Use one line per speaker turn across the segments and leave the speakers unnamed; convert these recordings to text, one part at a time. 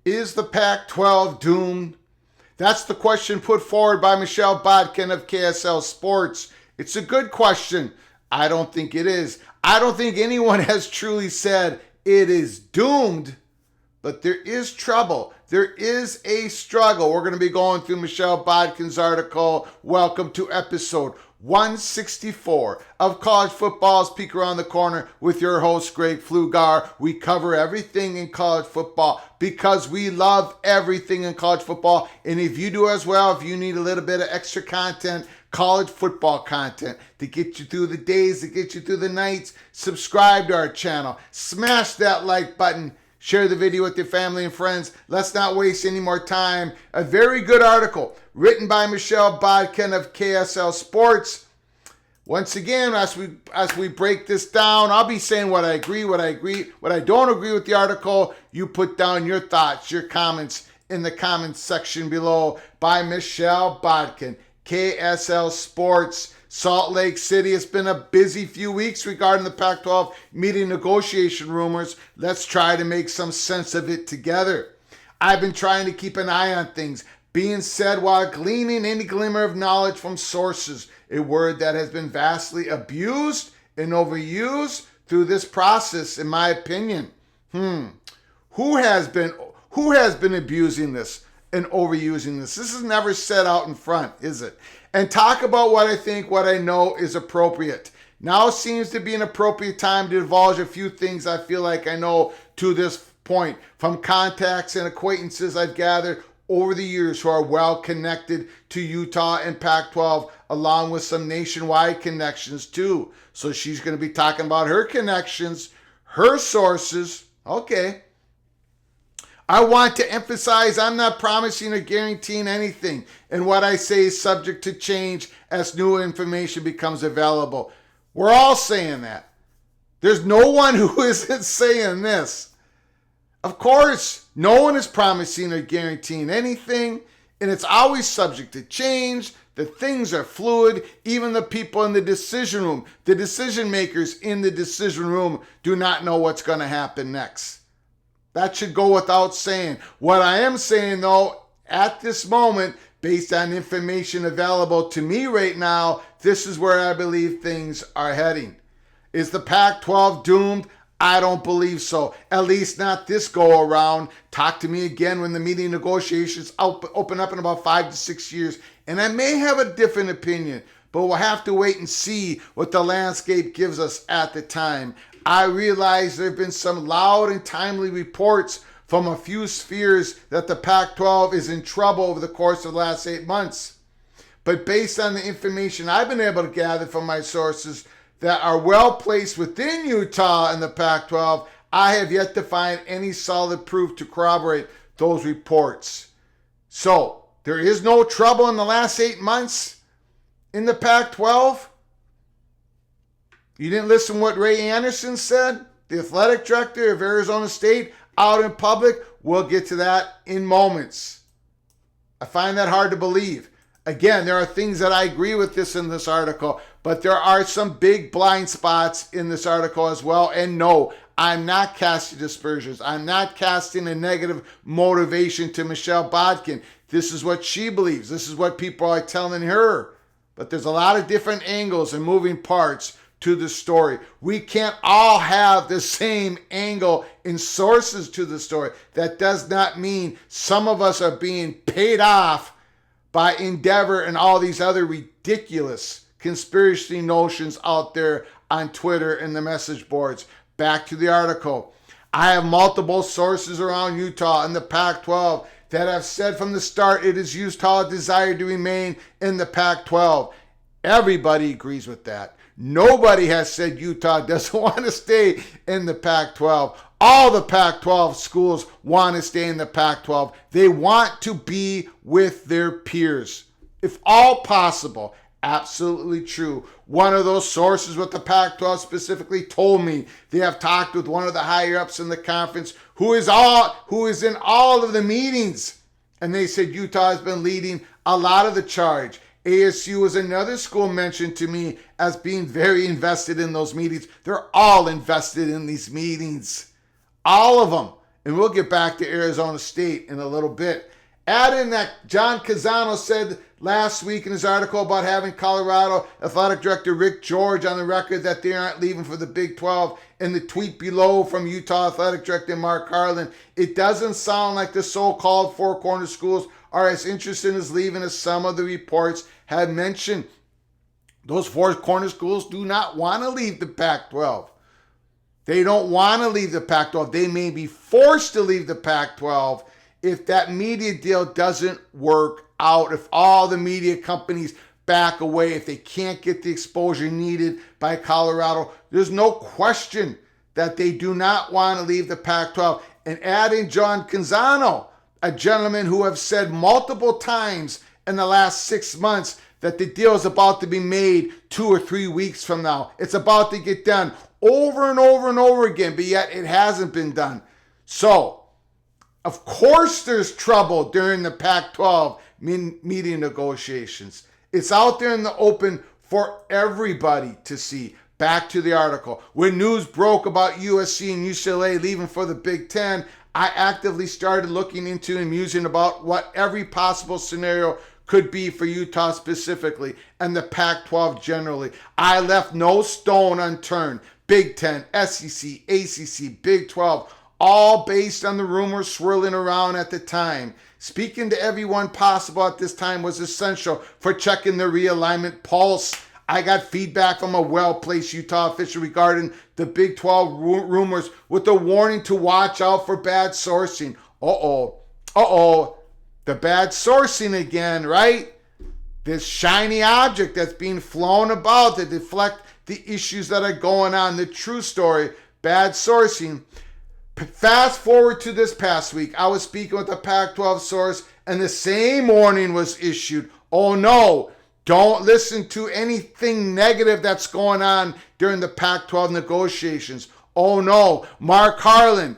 Is the Pac-12 doomed? That's the question put forward by Michelle Bodkin of KSL Sports. It's a good question. I don't think it is. I don't think anyone has truly said it is doomed, but there is trouble. There is a struggle. We're going to be going through Michelle Bodkin's article. Welcome to episode 164 of College Football's Peek Around the Corner with your host, Greg Pflugar. We cover everything in college football because we love everything in college football. And if you do as well, if you need a little bit of extra content, college football content to get you through the days, to get you through the nights, subscribe to our channel. Smash that like button. Share the video with your family and friends. Let's not waste any more time. A very good article written by Michelle Bodkin of KSL Sports. Once again, as we break this down, I'll be saying what I agree, what I don't agree with the article. You put down your thoughts, your comments in the comments section below by Michelle Bodkin, KSL Sports. Salt Lake City, it's been a busy few weeks regarding the Pac-12 meeting negotiation rumors. Let's try to make some sense of it together. I've been trying to keep an eye on things being said while gleaning any glimmer of knowledge from sources, a word that has been vastly abused and overused through this process, in my opinion. Who has been abusing this and overusing this? This is never said out in front, is it? And talk about what I think, what I know is appropriate. Now seems to be an appropriate time to divulge a few things I feel like I know to this point from contacts and acquaintances I've gathered over the years who are well connected to Utah and Pac-12, along with some nationwide connections too. So she's going to be talking about her connections, her sources. Okay. I want to emphasize I'm not promising or guaranteeing anything, and what I say is subject to change as new information becomes available. We're all saying that. There's no one who isn't saying this. Of course, no one is promising or guaranteeing anything, and it's always subject to change. The things are fluid. Even the people in the decision room, the decision makers in the decision room, do not know what's going to happen next. That should go without saying. What I am saying, though, at this moment, based on information available to me right now, this is where I believe things are heading. Is the Pac-12 doomed? I don't believe so. At least not this go around. Talk to me again when the meeting negotiations open up in about 5 to 6 years. And I may have a different opinion, but we'll have to wait and see what the landscape gives us at the time. I realize there have been some loud and timely reports from a few spheres that the Pac-12 is in trouble over the course of the last 8 months. But based on the information I've been able to gather from my sources that are well placed within Utah and the Pac-12, I have yet to find any solid proof to corroborate those reports. So, there is no trouble in the last 8 months in the Pac-12? You didn't listen to what Ray Anderson said, the athletic director of Arizona State, out in public? We'll get to that in moments. I find that hard to believe. Again, there are things that I agree with this in this article, but there are some big blind spots in this article as well. And no, I'm not casting aspersions. I'm not casting a negative motivation to Michelle Bodkin. This is what she believes. This is what people are telling her. But there's a lot of different angles and moving parts to the story. We can't all have the same angle and sources to the story. That does not mean some of us are being paid off by Endeavor and all these other ridiculous conspiracy notions out there on Twitter and the message boards. Back to the article. I have multiple sources around Utah and the Pac-12 that have said from the start it is Utah's desire to remain in the Pac-12. Everybody agrees with that. Nobody has said Utah doesn't want to stay in the Pac-12. All the Pac-12 schools want to stay in the Pac-12. They want to be with their peers, if all possible. Absolutely true. One of those sources with the Pac-12 specifically told me they have talked with one of the higher ups in the conference who is in all of the meetings. And they said Utah has been leading a lot of the charge. ASU is another school mentioned to me as being very invested in those meetings. They're all invested in these meetings. All of them. And we'll get back to Arizona State in a little bit. Add in that John Canzano said last week in his article about having Colorado Athletic Director Rick George on the record that they aren't leaving for the Big 12. And the tweet below from Utah Athletic Director Mark Harlan, it doesn't sound like the so-called Four Corner schools are as interested in his leaving as some of the reports had mentioned. Those Four Corner schools do not want to leave the Pac-12. They don't want to leave the Pac-12. They may be forced to leave the Pac-12 if that media deal doesn't work out, if all the media companies back away, if they can't get the exposure needed by Colorado. There's no question that they do not want to leave the Pac-12. And add in John Canzano, a gentleman who have said multiple times in the last 6 months that the deal is about to be made 2 or 3 weeks from now. It's about to get done over and over and over again, but yet it hasn't been done. So, of course there's trouble during the Pac-12 media negotiations. It's out there in the open for everybody to see. Back to the article. When news broke about USC and UCLA leaving for the Big Ten, I actively started looking into and musing about what every possible scenario could be for Utah specifically and the Pac-12 generally. I left no stone unturned. Big Ten, SEC, ACC, Big 12, all based on the rumors swirling around at the time. Speaking to everyone possible at this time was essential for checking the realignment pulse. I got feedback from a well-placed Utah official regarding the Big 12 rumors with a warning to watch out for bad sourcing. The bad sourcing again, right? This shiny object that's being flown about to deflect the issues that are going on. The true story, bad sourcing. Fast forward to this past week. I was speaking with a Pac-12 source and the same warning was issued. Oh no, don't listen to anything negative that's going on during the Pac-12 negotiations. Oh no, Mark Harlan,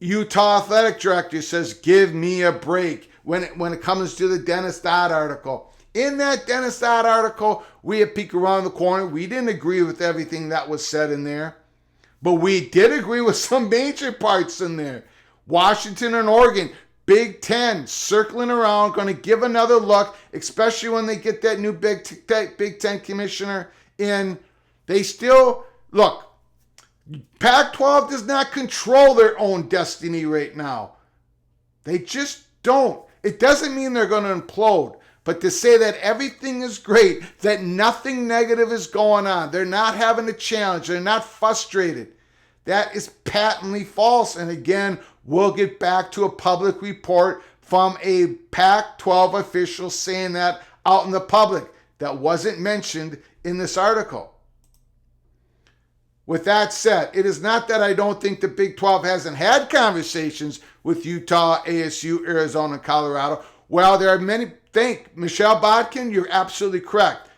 Utah Athletic Director, says, give me a break when it comes to the Dennis Dodd article. In that Dennis Dodd article, we at Peek Around the Corner, we didn't agree with everything that was said in there. But we did agree with some major parts in there. Washington and Oregon, Big Ten, circling around, going to give another look, especially when they get that new Big Ten commissioner in. They still, look, Pac-12 does not control their own destiny right now. They just don't. It doesn't mean they're going to implode. But to say that everything is great, that nothing negative is going on, they're not having a challenge, they're not frustrated, that is patently false. And again, we'll get back to a public report from a Pac-12 official saying that out in the public. That wasn't mentioned in this article. With that said, it is not that I don't think the Big 12 hasn't had conversations with Utah, ASU, Arizona, and Colorado. Well, there are many. Michelle Bodkin, you're absolutely correct.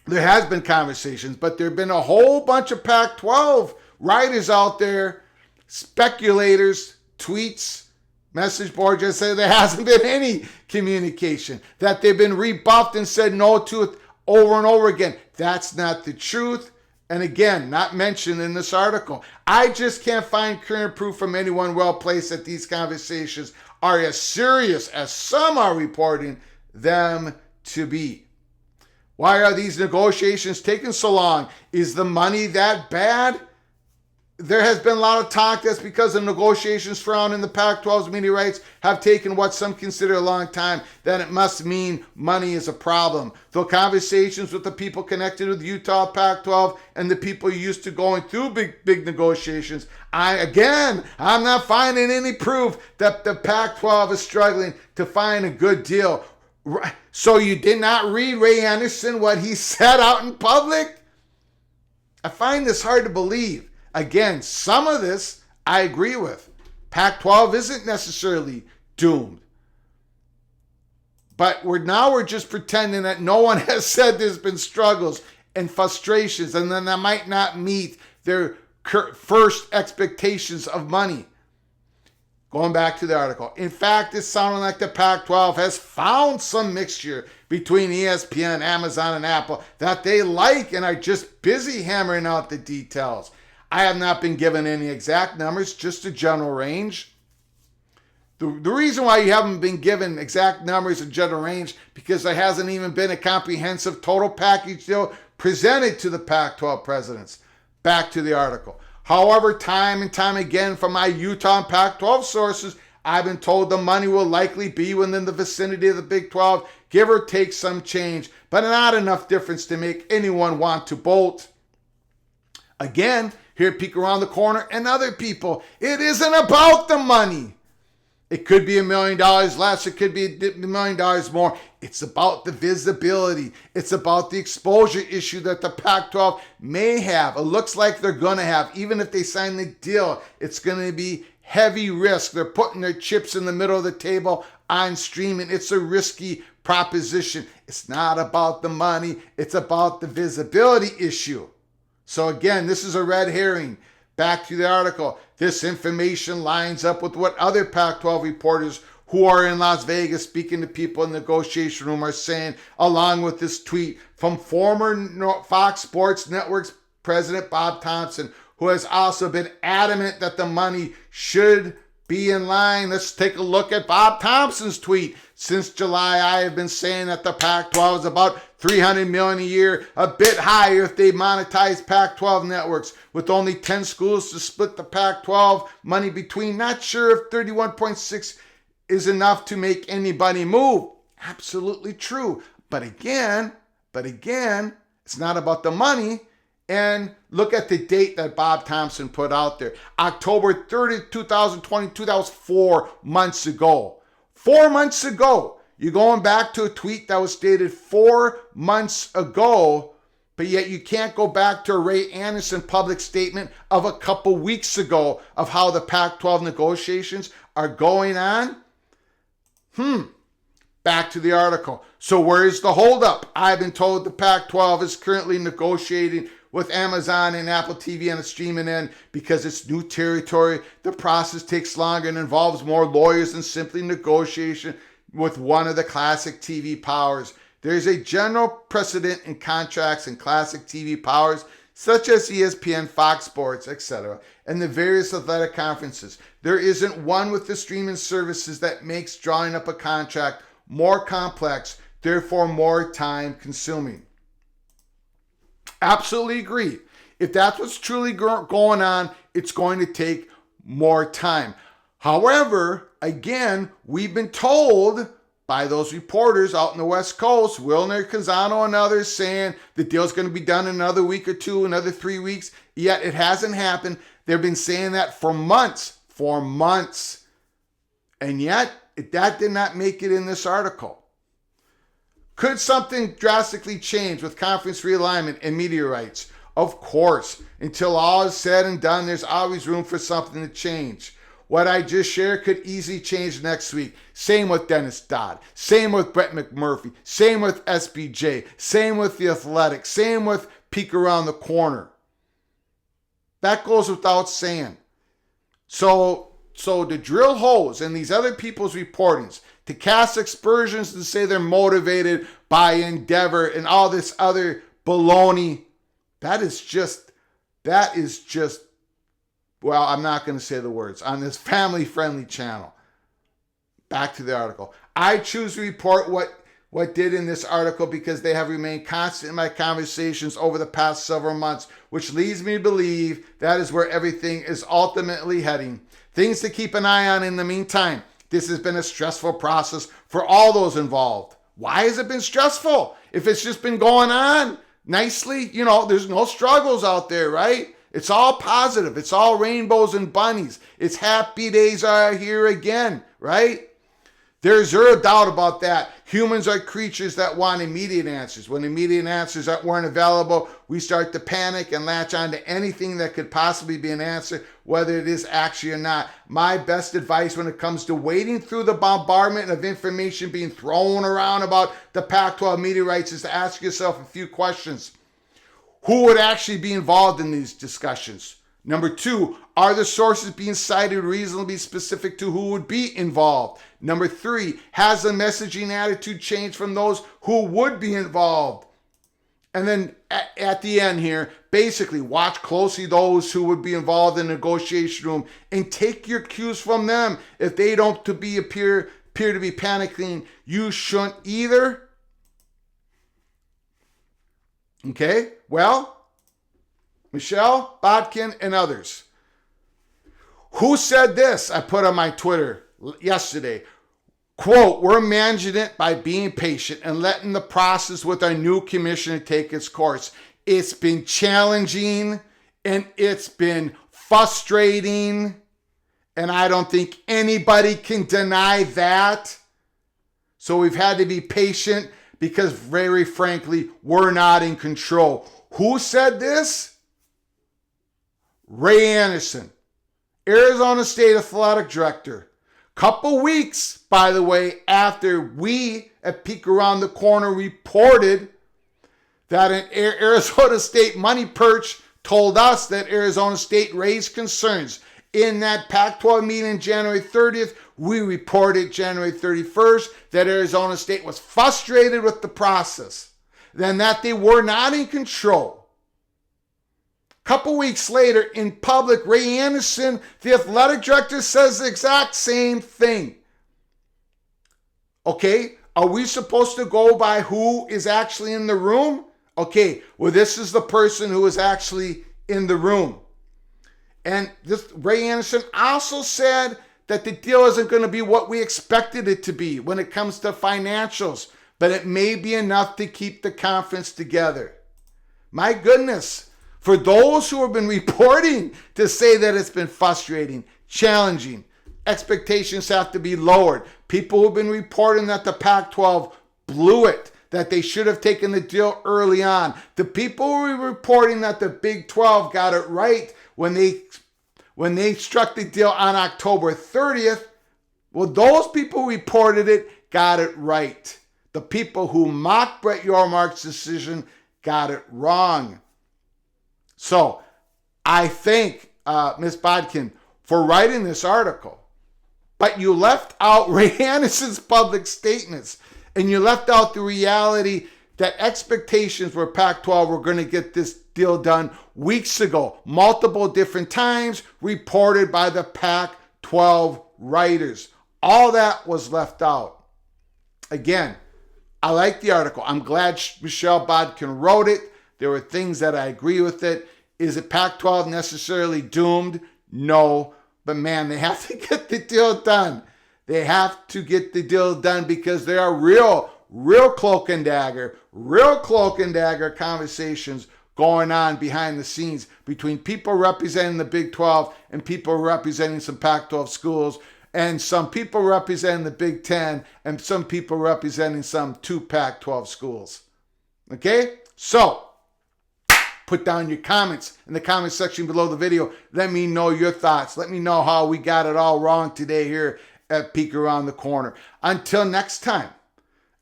There has been conversations, but there have been a whole bunch of Pac-12 writers out there, speculators, tweets, message board just say there hasn't been any communication, that they've been rebuffed and said no to it over and over again. That's not the truth. And again, not mentioned in this article. I just can't find current proof from anyone well-placed that these conversations are as serious as some are reporting them to be. Why are these negotiations taking so long? Is the money that bad? There has been a lot of talk that's because the negotiations surrounding the Pac-12's media rights have taken what some consider a long time, that it must mean money is a problem. Though conversations with the people connected with Utah Pac-12 and the people used to going through big negotiations, I'm not finding any proof that the Pac-12 is struggling to find a good deal. So you did not read Ray Anderson, what he said out in public? I find this hard to believe. Again, some of this I agree with. Pac-12 isn't necessarily doomed. But we're just pretending that no one has said there's been struggles and frustrations and then that might not meet their first expectations of money. Going back to the article. In fact, it's sounding like the Pac-12 has found some mixture between ESPN, Amazon, and Apple that they like and are just busy hammering out the details. I have not been given any exact numbers, just a general range. The reason why you haven't been given exact numbers and general range, because there hasn't even been a comprehensive total package deal presented to the Pac-12 presidents. Back to the article. However, time and time again from my Utah and Pac-12 sources, I've been told the money will likely be within the vicinity of the Big 12, give or take some change, but not enough difference to make anyone want to bolt. Again, here at Peek Around the Corner and other people, it isn't about the money. It could be $1 million less. It could be $1 million more. It's about the visibility. It's about the exposure issue that the Pac-12 may have. It looks like they're going to have. Even if they sign the deal, it's going to be heavy risk. They're putting their chips in the middle of the table on streaming. It's a risky proposition. It's not about the money. It's about the visibility issue. So again, this is a red herring. Back to the article. This information lines up with what other Pac-12 reporters who are in Las Vegas speaking to people in the negotiation room are saying, along with this tweet from former Fox Sports Network's president Bob Thompson, who has also been adamant that the money should be in line. Let's take a look at Bob Thompson's tweet. Since July, I have been saying that the Pac-12 is about $300 million a year, a bit higher if they monetize Pac-12 networks. With only 10 schools to split the Pac-12 money between, not sure if 31.6 is enough to make anybody move. Absolutely true. But again, it's not about the money. And look at the date that Bob Thompson put out there. October 30th, 2022, that was 4 months ago. 4 months ago. You're going back to a tweet that was stated 4 months ago, but yet you can't go back to a Ray Anderson public statement of a couple weeks ago of how the Pac-12 negotiations are going on. Back to the article. So where is the holdup? I've been told the Pac-12 is currently negotiating with Amazon and Apple TV on the streaming end because it's new territory. The process takes longer and involves more lawyers than simply negotiation with one of the classic TV powers. There is a general precedent in contracts and classic TV powers such as ESPN, Fox Sports, etc., and the various athletic conferences. There isn't one with the streaming services that makes drawing up a contract more complex, therefore more time consuming. Absolutely agree. If that's what's truly going on, it's going to take more time. However, again, we've been told by those reporters out in the West Coast, Wilner, Canzano, and others, saying the deal's going to be done in another week or two, another 3 weeks. Yet it hasn't happened. They've been saying that for months. And yet, that did not make it in this article. Could something drastically change with conference realignment and media rights? Of course. Until all is said and done, there's always room for something to change. What I just shared could easily change next week. Same with Dennis Dodd. Same with Brett McMurphy. Same with SBJ. Same with the Athletic. Same with Peek Around the Corner. That goes without saying. So to drill holes in these other people's reportings, to cast aspersions and say they're motivated by Endeavor and all this other baloney, that is just, well, I'm not going to say the words, on this family-friendly channel. Back to the article. I choose to report what did in this article because they have remained constant in my conversations over the past several months, which leads me to believe that is where everything is ultimately heading. Things to keep an eye on in the meantime. This has been a stressful process for all those involved. Why has it been stressful? If it's just been going on nicely, there's no struggles out there, right? It's all positive. It's all rainbows and bunnies. It's happy days are here again, right? There's zero doubt about that. Humans are creatures that want immediate answers. When immediate answers weren't available, we start to panic and latch on to anything that could possibly be an answer, whether it is actually or not. My best advice when it comes to wading through the bombardment of information being thrown around about the Pac-12 media rights is to ask yourself a few questions. Who would actually be involved in these discussions? Number 2, are the sources being cited reasonably specific to who would be involved? Number 3, has the messaging attitude changed from those who would be involved? And then at the end here, basically watch closely those who would be involved in the negotiation room and take your cues from them. If they don't appear to be panicking, you shouldn't either. Okay, well, Michelle, Bodkin, and others. Who said this? I put on my Twitter yesterday. Quote, we're managing it by being patient and letting the process with our new commissioner take its course. It's been challenging and it's been frustrating. And I don't think anybody can deny that. So we've had to be patient because very frankly, we're not in control. Who said this? Ray Anderson, Arizona State Athletic Director. Couple weeks, by the way, after we at Peek Around the Corner reported that an Arizona State money perch told us that Arizona State raised concerns. In that Pac-12 meeting January 30th, we reported January 31st that Arizona State was frustrated with the process, then that they were not in control. Couple weeks later, in public, Ray Anderson, the athletic director, says the exact same thing. Okay, are we supposed to go by who is actually in the room? Okay, well, this is the person who is actually in the room. And this Ray Anderson also said that the deal isn't going to be what we expected it to be when it comes to financials, but it may be enough to keep the conference together. My goodness. For those who have been reporting to say that it's been frustrating, challenging, expectations have to be lowered. People who have been reporting that the Pac-12 blew it, that they should have taken the deal early on. The people who were reporting that the Big 12 got it right when they struck the deal on October 30th, well, those people who reported it got it right. The people who mocked Brett Yormark's decision got it wrong. So I thank Ms. Bodkin for writing this article, but you left out Ray Anderson's public statements and you left out the reality that expectations for Pac-12 were going to get this deal done weeks ago, multiple different times reported by the Pac-12 writers. All that was left out. Again, I like the article. I'm glad Michelle Bodkin wrote it. There were things that I agree with it. Is it Pac-12 necessarily doomed? No. But man, they have to get the deal done. They have to get the deal done because there are real cloak and dagger conversations going on behind the scenes between people representing the Big 12 and people representing some Pac-12 schools and some people representing the Big 10 and some people representing some 2 Pac-12 schools. Okay? So, put down your comments in the comment section below the video. Let me know your thoughts. Let me know how we got it all wrong today here at Peek Around the Corner. Until next time,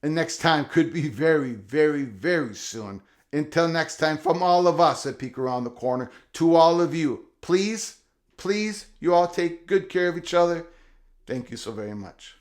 and next time could be very, very, very soon. Until next time, from all of us at Peek Around the Corner, to all of you, please, you all take good care of each other. Thank you so very much.